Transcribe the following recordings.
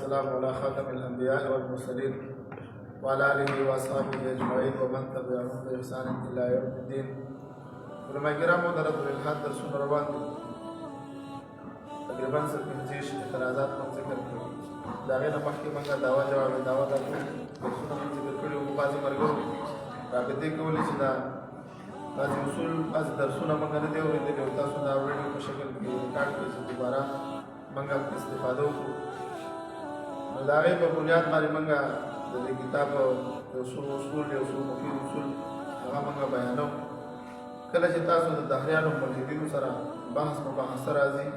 والسلام على خاتم الأنبياء والمرسلين وعلى آله وأصحابه أجمعين ومن تبعهم بإحسان إلى يوم الدين. علماء کرام درد الإلحاد درسون روان دي تقریبا 15 اعتراضات من ذکر کړو. دا غینه مخکې موږ دعوا جواب دعوا درسونه من ذکر کړو. بعضې مرګرو رابطې کولې چې دا بعضې اصول بعضې درسونه موږ نه دي اورېدلي او تاسو دا ویډیو په شکل کې ریکارډ کړئ چې دوباره موږ استفاده وکړو. نو د هغې په بنیاد باندې موږ د دې کتاب یو څو اصول یو څو مفید اصول هغه موږ بیانوو. کله چې تاسو د دهریانو ملحدینو سره بحث مباحثه راځي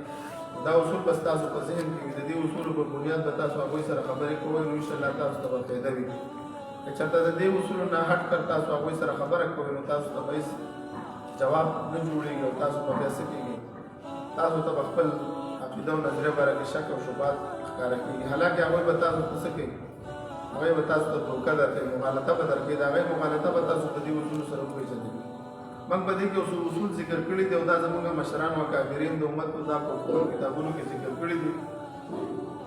دا اصول بس تاسو په ذهن کې وي. د دې اصولو په بنیاد به تاسو هغوی سره خبرې کوئ نو انشاءالله تاسو ته به فایده وي. که چېرته د دې اصولو نه هټ کر تاسو هغوی سره خبره کوئ نو تاسو ته به هېڅ جواب نه جوړېږي او تاسو به بیا څه کېږي، تاسو ته به خپل عقیده او نظریه باره کې شک او شبهات ښکاره کېږي. حالانکې هغوی به تاسو ته څه کوي، هغوی به تاسو ته دوکه درکوي، مغالطه به درکوي. د هغوی مغالطه به تاسو د دې اصولو سره وپېژنئ. موږ په دې کې اصول ذکر کړي دي او دا زموږ مشران او کافرین د امت په دا په خپلو کتابونو کې ذکر کړي دي.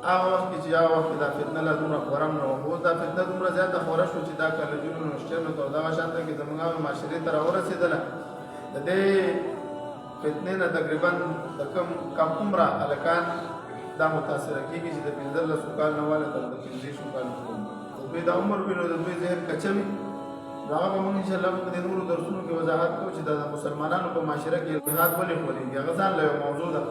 هغه وخت کې چې هغه وخت کې دا فتنه لا دومره خوره هم نه وه، اوس دا فتنه دومره زیاته خوره شوه چې دا کالجونو نوشتیانو ته او دغه شانته کې زموږ معاشرې ته راورسېدله. د دې فتنې نه تقریبا د کم عمره هلکان دا متاثره کېږي چې د 15 کال نه واله تر د 15 کال پورې د دوی دا عمر وي نو د دوی ذهن کچه وي. نو هغه به موږ انشاءالله موږ د نورو درسونو کې وضاحت کوو چې د مسلمانانو په معاشره کې التحاد ولې خورېږي. هغه ځان له یو موضوع ده،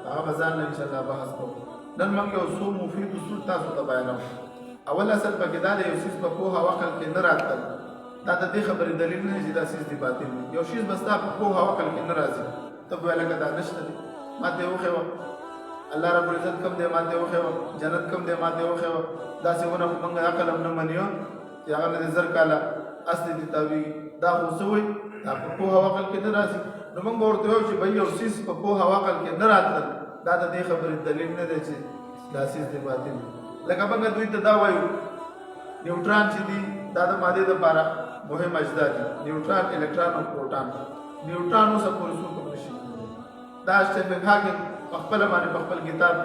هغه به ځان له انشاءالله بحث کوو. نن موږ یو څو مفید اصول تاسو ته بیانوو. اول اصل پکې دا دی یو څیز په پوهه او عقل کې نه راتلل، دا د دې خبرې دلیل نه دی چې دا څیز دی باطل دی. یو شیز به ستا په پوهه او عقل کې نه راځي، ته به وایې لکه دا نشته دی، ما ته یې وښیوه الله رب العزت کوم دی، ما ته یې وښیوه جنت کوم دی، ما ته یې وښیوه. داسې ونه خو موږ عقل هم نه منیو چې هغه نه د 1000 کاله اصلي دي تاویږي. دا خو څه وایي دا په پوهه او عقل کې نه راځي. نو موږ به ورته وایو چې بھائی یو څیز په پوهه او عقل کې نه راتلل دا د دې خبرې دلیل نه دی چې دا څیز دی باطل دی. لکه موږ دوی ته دا وایو نیوټران چې دي دا د مادې دپاره مهم اجزا دي، نیوټران الکتران او پروټان. نیوټران اوسه پورې څوک هم نشي دا سټیفن هاکینګ په خپله باندې په خپل کتاب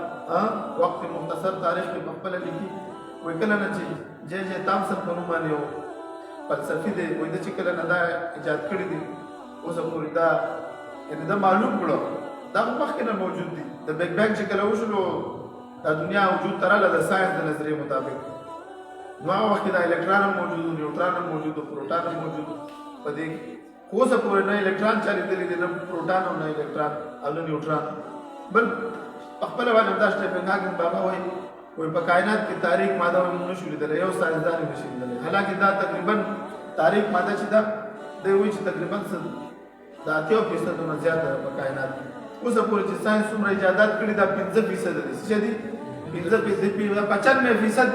وقت مختصر تاریخ کې په خپله لیکي. وایي کله نه چې جے جے تامسن په نوم باندې یو فلسفي دی، وایي ده چې کله نه دا ایجاد کړي دي اوسه پورې دا یعنې دا معلوم کړو دا خو مخکې نه موجود دي. د بیګ بینګ چې کله وشلو دا دنیا وجود ته راغله د ساینس د نظریې مطابق. نو هغه وخت کې دا الکتران هم موجود و، نیوټران هم موجود و، پروټان هم موجود په دې کې. خو اوسه پورې نه الکتران چا لیدلي دي، نه پروټان او نه الکتران او نه نیوټران. بل په خپله باندې همدا سټیفن هاکینګ بابا وایي په کائنات کې تاریک ماده موږ نشو لیدلی، یو ساینسدان یې نشي لیدلی. حالانکې دا تقریبا تاریک ماده چې ده دی وایي چې تقریبا د 80% نه زیاته ده په کائنات کې. اوسه پورې چې ساینس څومره ایجادات کړي دا 15% دي. څه دي 15%؟ 95%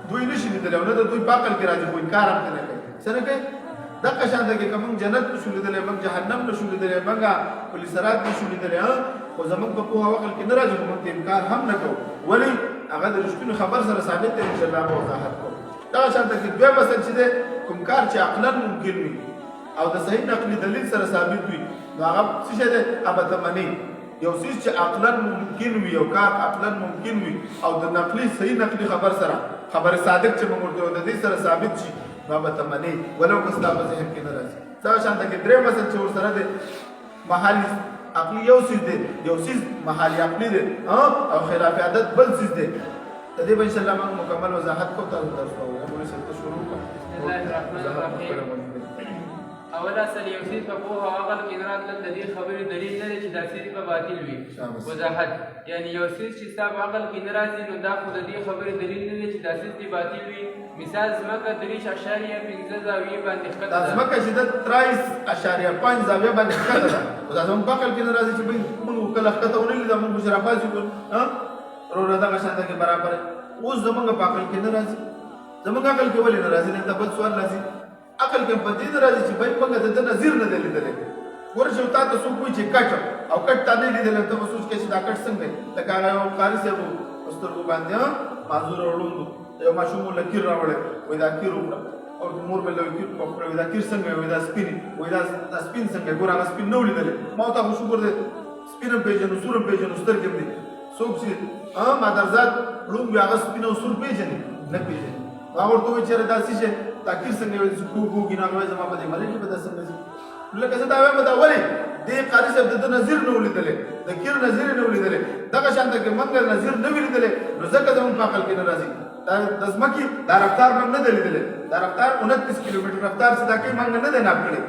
دوی نشي لیدلی او نه د دوی په عقل کې راځي، خو انکار هم نه کوي. څه نه کوي؟ دغه شان ده که موږ جنت نشو لیدلی، موږ جهنم نشو لیدلی، موږ پل صراط نشو لیدلی، خو زموږ په پوهه او عقل کې نه راځي، خو موږ انکار هم نه کوو. ولې؟ هغه د رښتوني خبر سره ثابت دی. انشاءالله به وضاحت کوو. دغه شان ده کې دویم اصل چې دی کوم کار چې عقلا ممکن وي او د صحیح نقلي دلیل سره ثابت وي نو هغه څه شی دی؟ هغه ته منې. یو څیز چې عقلا ممکن وي، یو کار عقلا ممکن وي او د نقلي صحیح نقلي خبر سره خبر صادق چې موږ ورته د دې سره ثابت شي نو هغه ته منې ولو که ستا په ذهن کې نه راځي. دغه شان ده کې درېیم اصل چې ورسره دی محالي عقلي یو څیز دی، یو څیز محالي عقلي دی او خلاف عادت بل څیز دی. د دې به انشاءالله موږ مکمل وضاحت کوو. تاسو درس واورئ. ابو نصر ته شروع کړو. بسم الله الرحمن الرحیم. اول اصل یو څیز په پوهه او عقل کې نه راتلل د دې خبرې دلیل نه دی چې دا څیز به باطل وي. وضاحت یعنې یو څیز چې ستا په عقل کې نه راځي نو دا خو د دې خبرې دلیل نه دی چې دا څیز دې باطل وي. مثال ځمکه 30.5 زاویې باندې ښکته ده. ځمکه چې ده 30.5 زاویې باندې ښکته ده، خو دا زموږ په عقل کې نه راځي چې بهی موږ کله ښکته ونه لیده، موږ چې راپاڅېږو وروره دغه شان ده کې برابر. اوس زموږ په عقل کې نه راځي. زموږ عقل کې ولې نه راځي؟ دلته بل سوال راځي. عقل کې په دې نه راځي چې بهی موږ د ده نظیر نه دی لیدلی. ورشي تا ته څوک وایي چې کټ او کټ تا نه لیدلی، ته به سوچ کوې چې دا کټ څنګه دی. لکه هغه یو قاري صاحب په سترګو باندې معذور او ړوند یو ماشوم له کیر راوړی، وایي دا کیر وکړه او مور به له کیر وکړه، وایي دا کیر څنګه وایي دا سپین، وایي دا سپین څنګه ګوره هغه سپین نه و لیدلی. ما ورته خو شکر دی سپین هم پېژنو، سور هم پېژنو، سترګې هم دي. څوک چې مادرزاد ړوند وي هغه سپین او سور پیژني نه پیژني هغه ورته وایي چېرې داسې شی تاکیر څنګه وایي چې کوږي نو هغه وایي زما په دې ملک کې به دا څنګه ځي لکه زه دا وایم دا ولې دې قاري صاحب د ده نظیر نه و لیدلی د کیر نظیر نه و لیدلی دغه شان ته که موږ نظیر نه وي لیدلی نو ځکه زموږ په عقل کې نه راځي د ځمکې دا رفتار موږ نه دی لیدلی دا رفتار 29 کیلومتر رفتار چې دا کوي موږ نه دی ناپ کړی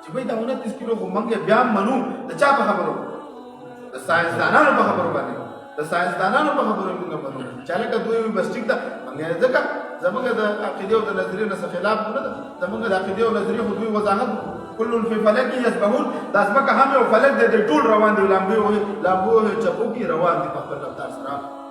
چې بھائی دا 29 کیلو خو موږ بیا منو د چا په خبرو د ساینسدانانو په خبرو باندې د ساینسدانانو په خبرو موږ منو چې هلکه دوی وي بس ټیک ده موږ ځکه زموږ د عقیدې او د نظریې نه څه خلاف نه ده زموږ د عقیدې او نظریې خو دوی وضاحت كل في فلك يسبحون دا ځمکه هم یو فلک دی د ټول روان دي لامبو وهي چپو کې روان دي په خپل رفتار سره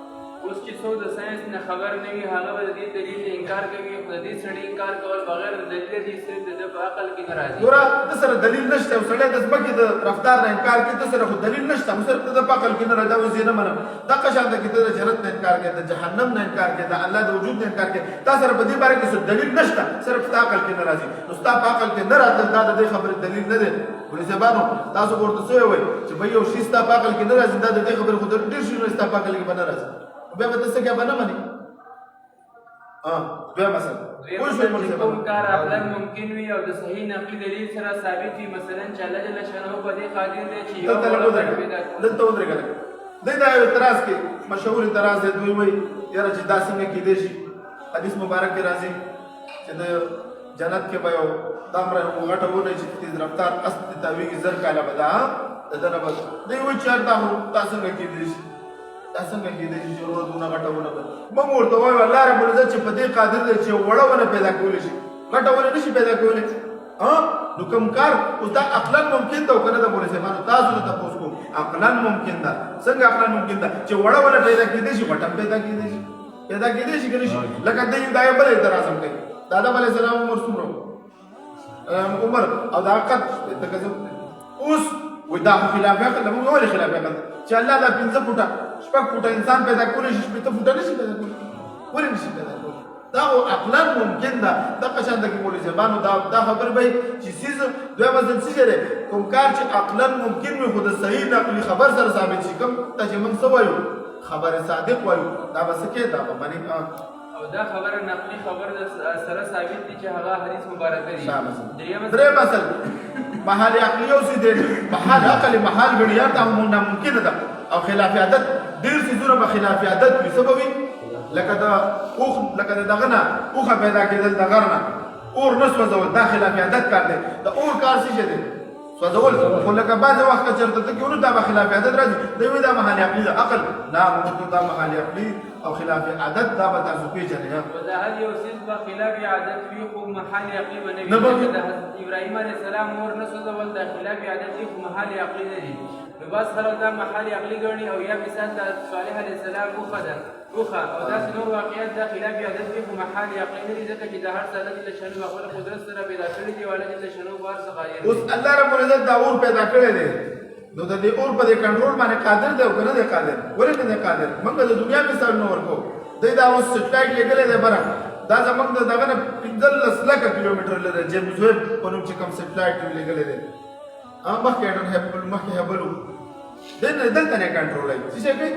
اوس چې څوک د ساینس نه خبر نه وي هغه به د دې دلیل نه انکار کوي خو د دې سړي انکار کول بغیر د دلیل دي صرف د په عقل کې نه راځي ګوره د سره دلیل نشته او سړی د ځمکې د رفتار نه انکار کوي د سره خو دلیل نشته خو صرف د په عقل کې نه راځي او زه نه منم دغه شان ده کې د جنت نه انکار کوي د جهنم نه انکار کوي د الله د وجود نه انکار کوي دا سره په دې باره کې څه دلیل نشته صرف د عقل کې نه راځي نو ستا په عقل کې نه راځي دا د دې خبرې دلیل نه دی ولزبانو تاسو ورته څه وایي چې به یو شی ستا په عقل کې نه راځي دا د دې خبرې خو ډېر شي نو ستا په عقل کې به نه راځي بیا به تاسو کې به نه مني بیا مثلا کوم کار عقلاً ممکن وي او د صحیح نقلي دلیل سره ثابت وي مثلا چې الله جل شانه په دې قادر دی چې یو دلته ودرېږه دا یو اعتراض کې مشهور اعتراض دی دوی وایي یاره چې دا څنګه کېدی شي حدیث مبارک کې راځي چې د جنت کې به یو دامره غټه ونه چې تیز رفتار است تاویږي زر کاله به دا د دنه به دوی وایي چې دا څنګه کېدی شي دا څنګه کېدی شي چې ورونه غټه ونه به موږ ورته وایو الله رب العزت چې په دې قادر دی چې وړه ونه پیدا کولی شي غټه ونه نشي پیدا کولی نو کوم کار اوس دا عقلاً ممکن ده او که نه ده مولوي صاحبانو تاسو نه تپوس کوم عقلاً ممکن ده څنګه عقلاً ممکن ده چې وړه ونه پیدا کېدی شي غټه پیدا کېدی شي پیدا کېدی شي که نه شي لکه دوی دا یو بل اعتراض هم کوي د آدم علیه السلام عمر څومره عمر او دا عقد اوس وایي دا خو خلاف عقل ده موږ ولې خلاف عقل چې الله دا 15 فوټه شپږ فوټه انسان پیدا کولی شي شپېته فوټه نشي پیدا کولی ولې نشي پیدا کولی دا خو عقلاً ممکن ده دغه شان ده کې مولوي صاحبانو دا خبرې به وي چې څیز دویمه ځل څه شی دی کوم کار چې عقلاً ممکن وي خو د صحیح نقلي خبر سره ثابت شي کوم ته چې موږ څه وایو خبر صادق وایو دا به څه کې دا به منې او دا خبره نقلي خبر سره ثابت دي چې هغه حدیث مبارک دی درې مثلا محال عقلی او سي دي محال عقل محال غړیا ته هم ممکن ده او خلاف عادت ډیر سيزونه به خلاف عادت وي سبب لکه دا اوخ لکه دغه نه اوخه پیدا کېدل دغه نه اور نسو زول دا خلاف عادت کار دی دا اور کار څه دی سوځول خو لکه بعض وخت چېرته ته کېونو دا به خلاف عادت راځي دوی وایي دا محال عقلي ده عقل نه موږ دا محال عقلي او خلاف عادت دا به تاسو پېژنئ وضاحت یو څیز به خلاف عادت وي خو محال عقلي به نه وي د حضرت ابراهیم علیه السلام اور نه سوځول دا خلاف عادت وي خو محال عقلي نه دي نو بس خلک دا محال عقلي ګڼي او یا مثال د صالح علیه السلام اوښه ده اوښه او داسې نور واقعیت دا خلاف عادت وي خو محال عقلي نه دي ځکه چې د هر څه الله جل شانه په خپل قدرت سره پیدا کړي دي او الله جل شانه په هر څه قادر دی اوس الله رب العزت دا اور پیدا کړی دی نو د دې اور په دې کنټرول باندې قادر دی او که نه دی قادر ولې نه دی قادر موږ د دنیا مثال نه ورکو دی دا اوس سټلایټ لګلی دی بره دا زموږ د دغه نه 15 لکه کیلومتر لري جیمز ویب په نوم چې کوم سټلایټ لګلی دی مخکې هبلو دی نه دلته نه کنټرولوي څه شی کوي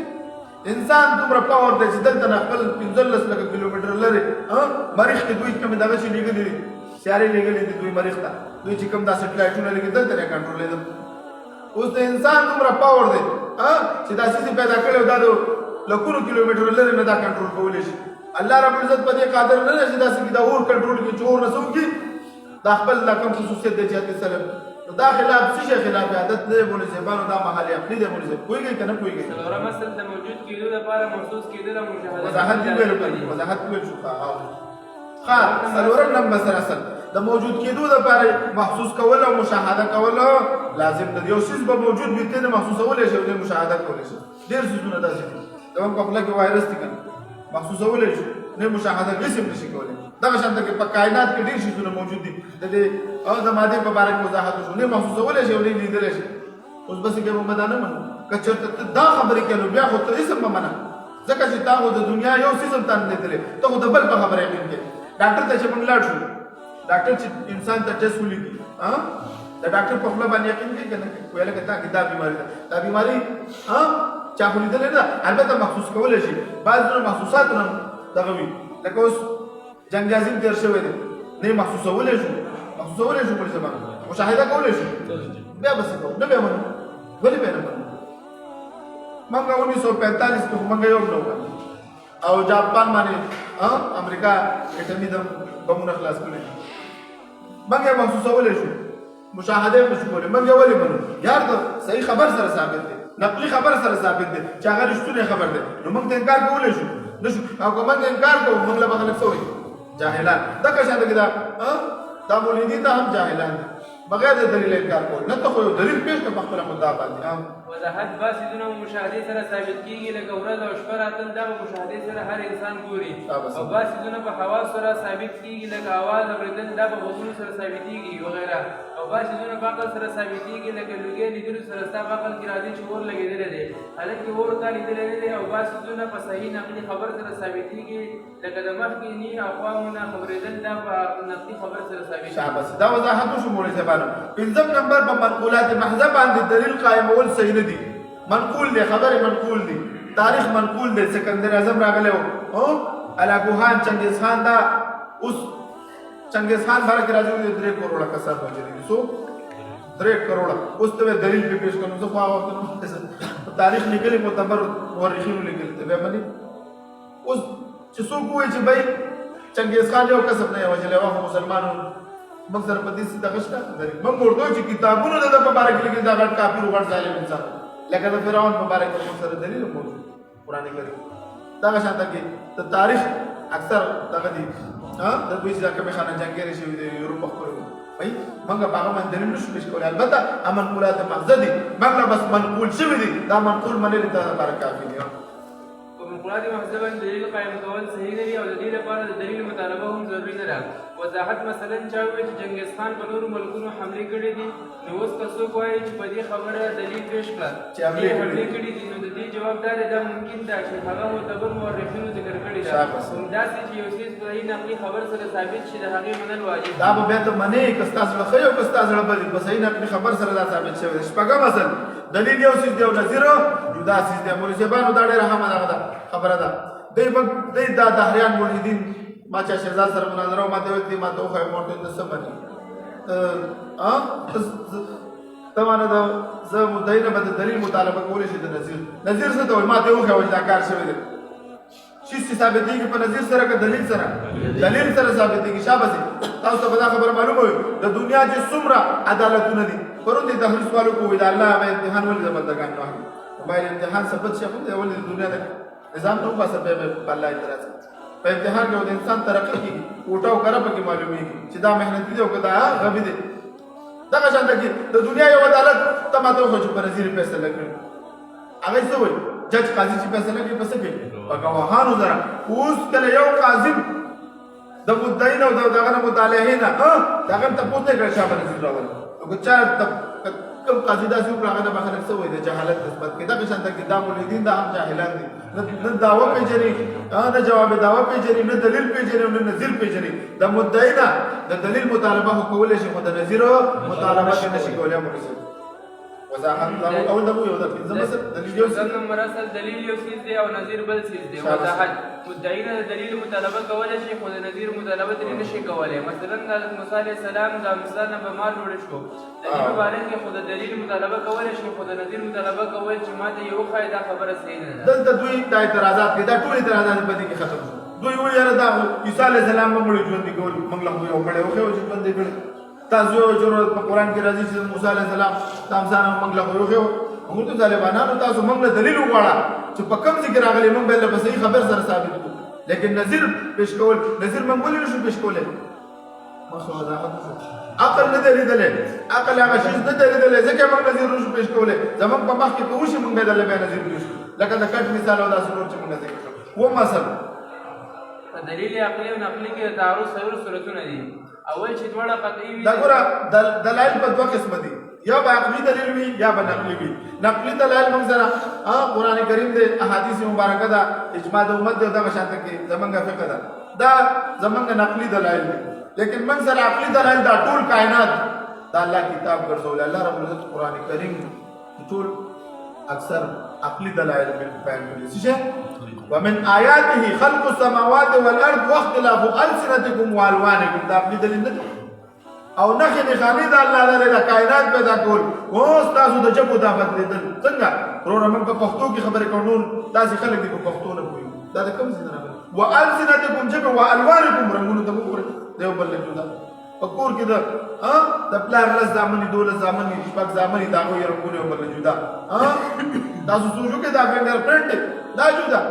انسان دومره پاور دی چې دلته نه خپل 15 لکه کیلومتر لري مریخ کې دوی کوم دغه شي لګلی دي سیارې لګلې دي دوی مریخ ته دوی چې کوم دا سټلایټونه لګي دلته نه کنټرولوي اوس د انسان دومره پاور دی چې دا څه پیدا کړی دا د لکونو کیلومتر لري نه دا کنټرول کولی شي الله رب العزت په دې قادر نه دی چې داسې دا اور کنټرول کړي چې اور نه څه وکړي دا خپل دا کوم خصوصیت دی چې سلم دا خلاف څه شي خلاف عادت دی مولوي صاحبانو دا محل عقلي دی مولوي صاحب پوهېږئ که نه پوهېږئ څلورم اصل د موجود کېدو لپاره محسوس کېدل او مشاهده وضاحت دې ویلو وضاحت ویل شو څلورم نمبر سره اصل د موجود کېدو لپاره محسوس کول او مشاهده کول لازم ده یو څیز به موجود وي ته نه محسوسولی شي او نه مشاهده کولی شي ډېر څیزونه داسې دي زموږ په خوله کې وایرس دي که نه محسوسولی شي نه مشاهده هېڅ هم نشي کولی دغه شان ته په کائنات کې ډېر شیزونه موجود دي د دې د مادې په باره کې وضاحت وشو نه محسوسولی شي او نه لیدلی شي اوس بسې کې به دا نه منو که چېرته ته دا خبرې کوې نو بیا خو ته هېڅ هم به منه ځکه چې تا خو د دنیا یو څیز هم تا نه لیدلی ته خو د بل په خبره یقین کوې ډاکټر ته چې موږ لاړ شو ډاکټر چې انسان ته ټیسټ ولیکي د ډاکټر په خوله باندې یقین کوي که نه کوي ویل که تا کې دا بیماري ده دا بیماري چا خو لیدلې نه البته محسوس کولی شي بعض نور محسوسات نه دغه وي لکه اوس جنګ عظیم تېر شوی دی نه یې محسوسولی شو مولوي صاحب مشاهده کولی شو بیا به څه کوو نه بیا منو ولې بیا نه منو موږ 1945 کې خو موږ یو نه وکړو او جاپان باندې امریکا اټمي بمونه خلاص کړي موږ یې محسوسولی شو مشاهده یې نشو کولی موږ یې ولې منو یار د صحیح خبر سره ثابت دی نقلي خبر سره ثابت دی چې هغه رښتونی خبر دی نو موږ ته انکار کولی شو نشو او که موږ انکار کوو موږ له به خلک څه وایي جاهلان دغه شان دی دا مولدین ته هم جاهلان دي بغیر د دلیل انکار کول نه ته خو یو دلیل پیش کړه په خپله مدعا باندې وضاحت باسدونه مشاهدې سره ثابت کېږي لکه ورځ او شپه راتل دا مشاهدې سره هر انسان ګوري او باسدونه په حواس سره ثابت کېږي لکه اواز اورېدل دا په غوږونو سره ثابتېږي وغیره او باسدونه په عقل سره ثابتېږي لکه لوګی لیدلو سره ستا په عقل کې راځي چې اور لګېدلی دی هلکې اور تا لیدلی نه دی او باسدونه په صحیح نقلي خبر سره ثابتېږي لکه د مخکې اقوامو نه خبرېدل دا په نقلي خبر سره ثابتېږي دا وضاحت وشو مولوي صاحبانو پنځم نمبر په منقولات محضه باندې دلیل قائمول صحیح نه دي منقول دی خبرې منقول دي تاریخ منقول دی سکندر اعظم راغلی و الاګوهان چنګیز خان دا اوس چنګیز خان باره کې راځي 3 کروڑه کسان وجري دي سو 3 کروڑه اوس ته دلیل په پیش کوم زه خو هغه وخت تاریخ لیکلي معتبر مورخینو لیکلي ته به باندې اوس چې څوک وایي چې بھائی چنګیز خان یو کسب نه وجلې واه مسلمانانو موږ سره په دې څه دغه شته موږ ورته چې کتابونه د په باره کې لیکلي دا غټ کافر غټ ظالم انسان لکه د فرعون په باره کې موږ سره دلیل موجود قرآن کریم دغه شان کې د تاریخ اکثر دغه دي د دوی چې کومه خانه جنگیری شوی د یورپ په خپل وای موږ په هغه باندې دلیل نشو پیش کولای البته منقولات محضه دي موږ بس منقول شوی دي دا منقول منل ته لپاره کافي دي منقولات محضه باندې دلیل قائم کول صحیح نه دي او د دې لپاره د دلیل مطالبه هم ضروري نه ده وضاحت مثلا چا وایي چې چنګیز خان په نورو ملکونو حملې کړې دي نو اوس که څوک وایي چې په دې خبره دلیل پیش کړه چې حملې کړې دي نو د دې جواب دا دی دا ممکن ده چې هغه معتبر مورخینو ذکر کړي ده همداسې چې یو څیز صحیح نقلي خبر سره ثابت شي د هغې منل واجب دا به بیا ته منې که ستا زړه ښه او که ستا زړه بد وي په صحیح نقلي خبر سره دا ثابت شوی دی شپږم اصل دلیل یو څیز دی او نظیر جدا څیز دی مولوي صاحبانو دا ډېره هغه خبره ده دوی دا دهریان ملحدین ما چا شهزاد سره مناظره ما ته ویل ما ته وښایه ما ورته ویل څه مني ته مانه د زه مدعي نه به د دلیل مطالبه کولی شي د نظیر څه ته وایي ما ته وښایه چې دا کار شوی دی شي چې ثابتېږي په نظیر سره که دلیل سره ثابتېږي شاباسي تاسو ته به دا خبره معلومه وي د دنیا چې څومره عدالتونه دي پرون دې تحریص والو کو وایي د الله به امتحان ولې د بندګان نه اخلي باید امتحان ثبت شي خو ولې د دنیا د نظام ته وباسه به په الله اعتراض په امتحان کې د انسان ترقي کېږي کوټه او کره پکې معلومېږي چې دا محنتي دی او که دا غبي دی دغه شان ده چې د دنیا یو عدالت ته ماته وښیه چې په نظیر فیصله کړي هغه څه وایي جج قاضي چې فیصله کوي په څه کوي په ګواهانو سره اوس کله یو قاضي د مدعین او دغه نه مطالعین دغه ته پوښتنه کوي چې په نظیر راغلی او که چا کوم قاضي داسې وکړه هغه نه به خلک څه وایي د جهالت نسبت کوي دغه شان ده چې دا ملحدین دا هم جاهلان دي نه دعوه پیژني نه جواب دعوه پیژني نه دلیل پیژني نه نظیر پیژني د مدعی نه د دلیل مطالبه خو کولی شي خو د نظیر مطالبه کې نشي کولی مولوي وضاحت اول دغه یو د پنځم اصل دلیل یو څه نمبر اصل دلیل یو څیز دی او نظیر بل څیز دی وضاحت مدعی نه دلیل مطالبه کولی شي خو د نظیر مطالبه ترې نشي کولی مثلا د موسی علیه السلام د امثال نه به مار جوړ شو د دې مبارک کې خو د دلیل مطالبه کولی شي خو د نظیر مطالبه کول چې ما ته یو وښایه دا خبره صحیح نه ده دلته دوی دا اعتراضات دي دا ټول اعتراضات په دې کې ختم شو دوی وایي یاره دا عیسی علیه السلام به مړي ژوندي کول موږ له یو کړی وښیو چې ژوندي کړي تاسو یو ضرورت په قرآن کې راځي چې موسی علیه السلام تامسان موږ له وښیو موږ ته طالبانانو تاسو موږ له دلیل وغواړه چې په کوم ځای کې راغلی موږ به له صحیح خبر سره ثابت کړو لیکن نظیر پیش کول نظیر موږ ولې نشو پیش کولی مخه وضاحت شو عقل نه دی لیدلی عقل هغه شیز نه دی لیدلی ځکه موږ نظیر نشو پیش کولی زموږ په مخ کې که وشي موږ به دله بیا نظیر پیش کړو لکه د کټ مثال او داسې نور چې موږ ذکر کړو اووم اصل په دلیل عقلي او نقلي کې د تعارض څلور صورتونه دي اول چې دواړه قطعي وي دا ګوره دلایل په دوه قسمه دي یا به عقلي دلیل وي یا به نقلي وي نقلي دلایل موږ سره قرآن کریم دی احادیث مبارکه ده اجماع د امت دی دغه شانته کې زمونږ فقه ده دا زمونږ نقلي دلایل دي لیکن موږ سره عقلي دلایل دا ټول کائنات دا الله کتاب ګرځول الله رب العزت قرآن کریم ټول اکثر عقلي دلائل بیان کړي څه ومن آیاته خلق السماوات والارض واختلاف السنتكم والوانكم دا عقلي دلیل نه او نخې نښانې د الله لري د کائنات پیدا کول اوس تاسو د جبو دا بدلېدل څنګه وروره موږ په پښتو کې خبرې کوو نور داسې خلک دي په پښتو نه پوهېږي دا د کوم ځای نه راغلی والسنتكم جبه والوانكم رنګونو ته وګورئ د یو بل نه جدا په کور کې د پلار 10 زامن 12 زامن 6 زامن د هغوی رنګونه یو بل نه جدا تاسو سوچو کې دا فنګر پرنټ دا جدا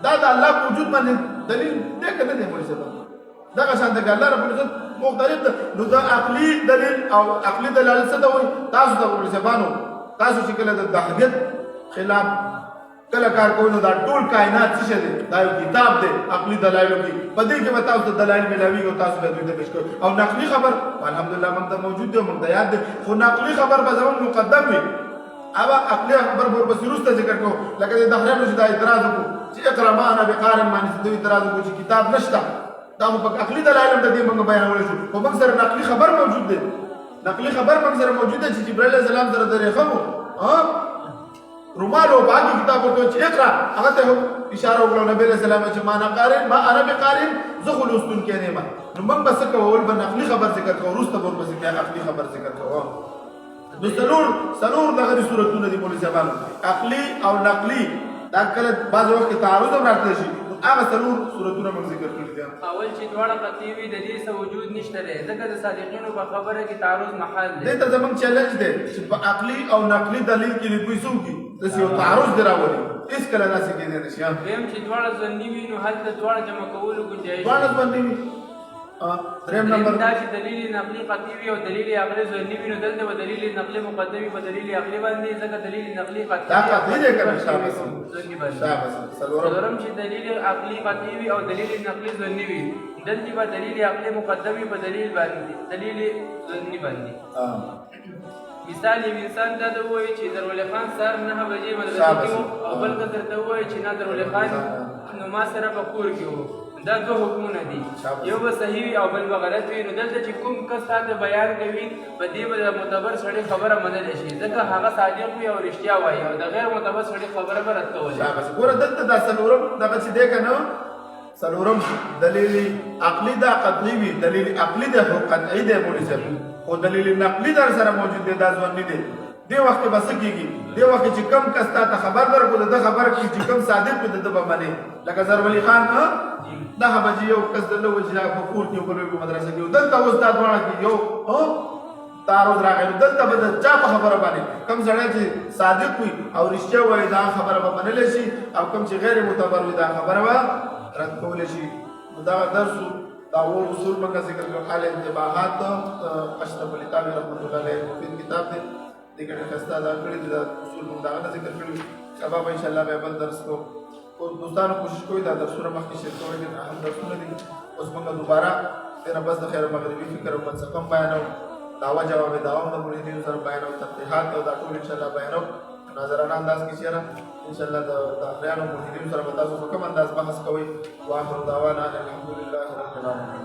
دا د الله په وجود باندې دلیل دی که نه دی مولوي صاحب دغه شان د الله رب العزت مختلف ده نو دا عقلي دلیل او عقلي دلالت څه ته وایي تاسو د مولوي صاحبانو تاسو چې کله د دهریت خلاف کله کار کوئ نو دا ټول کائنات څه دی دا یو کتاب دی عقلي دلایلو کې په دې کې به تاسو ته دلایل ملاویږي او تاسو به دوی ته پیش کوئ او نقلي خبر الحمدلله موږ ته موجود دی موږ ته یاد دی خو نقلي خبر به زموږ مقدم وي ابا عقلي خبر ورپسې وروسته ذکر کوو لکه د دهریانو چې دا اعتراض وکړو چې اقرا ما انا بقارئ باندې دوی اعتراض وکړو چې کتاب نشته دا خو په عقلي دلایل د دې موږ بیانولی شو خو موږ سره نقلي خبر موجود دی نقلي خبر موږ سره موجود دی چې جبرائیل علیه السلام سره د ریخم رومال او باقي کتاب ورته چې اقرا هغه ته اشاره وکړو نبی علیه السلام چې ما انا بقارئ زه خو لوستون کې نه یم نو موږ بس کول به نقلي خبر ذکر کوو وروسته به ورپسې بیا عقلي خبر ذکر کوو نو څلور دغه صورتونه دي مولوي صاحبانو عقلي او نقلي دا کله بعض وخت تعارض هم راتلی شي هغه څلور صورتونه موږ ذکر کړي دي اول چې دواړه قطعي وي د دې څه وجود نشته دی ځکه د صادقینو په خبره کې تعارض محال دی دې ته زموږ چیلنج دی چې په عقلي او نقلي دلیل کې دوی څو کې داسې یو تعارض دی راولي هېڅ کله داسې کېدی نه شي دویم چې دواړه ظني وي نو هلته دواړه جمع کولو ګنجایش دواړه ظني وي دریم نمبر دا چې دلیل نقلي قطعي وي او دلیل عقلي ظني وي نو دلته به دلیل نقلي مقدمي په دلیل عقلي باندې ځکه دلیل نقلي قطعي دا قطعي دی که نه ظني باندې څلورم چې دلیل عقلي قطعي وي او دلیل نقلي ظني وي دلته به دلیل عقلي مقدمي په دلیل باندې دلیل ظني باندې مثال یو انسان ته وایي چې درولي خان سر 9 بجې مدرسې کې او بل کتر ته وایي چې نه درولي خان نو ما سره په کور کې وو دا دوه حکمونه دي یو به صحیح او بل به غلط وي نو دلته چې کوم کس تاسو بیان کوي په دې به معتبر سړی خبره منلی شي ځکه هغه صادق وي او رښتیا وایي او د غیر معتبر سړی خبره به رد کولی ګوره دلته دا څلورم دغه چې دی که نه څلورم دلیل عقلي دا قطعي وي دلیل عقلي دی خو قطعي دی مولوي صاحب خو دلیل نقلي در سره موجود دی دا ظني دی دې وخت کې به څه کېږي دې وخت کې چې کم کس تا ته خبر درکړو د ده خبره کړي چې کم صادق وي د ده به منې لکه زرولي خان 10 بجې یو کس درله و چې په کور کې په لویه مدرسه کې دلته اوس دا دواړه کې یو تعارض راغلی دلته به د چا په خبره باندې کم سړی چې صادق وي او رښتیا وایي دا خبره به منلی شي او کم چې غیر معتبر وي دا خبره به رد کولی شي نو دغه درس دا اور اصول موږ ذکر کړو حال انتباهات اشرف علي تابع رحمت الله علیه مفید کتاب دی دې کې ښایسته دا کړي دي دا اصول موږ دغه ذکر کړي سبا به انشاءالله بیا بل درس کو دوستانو کوشش کوئ دا درسونه مخکې شیر کوئ ډېر اهم درسونه دي اوس موږ دوباره دې نه بس د خیر مغربي فکر او فلسفه هم بیانوو دعوه جواب دعوا د مریدینو سره بیانوو تفریحات او دا ټول انشاءالله بیانوو ناظرانه انداز کې چېرې انشاءالله د اخریانو مریدینو سره به تاسو په کوم انداز بحث کوئ واخر دعوانا الحمدلله رب العالمین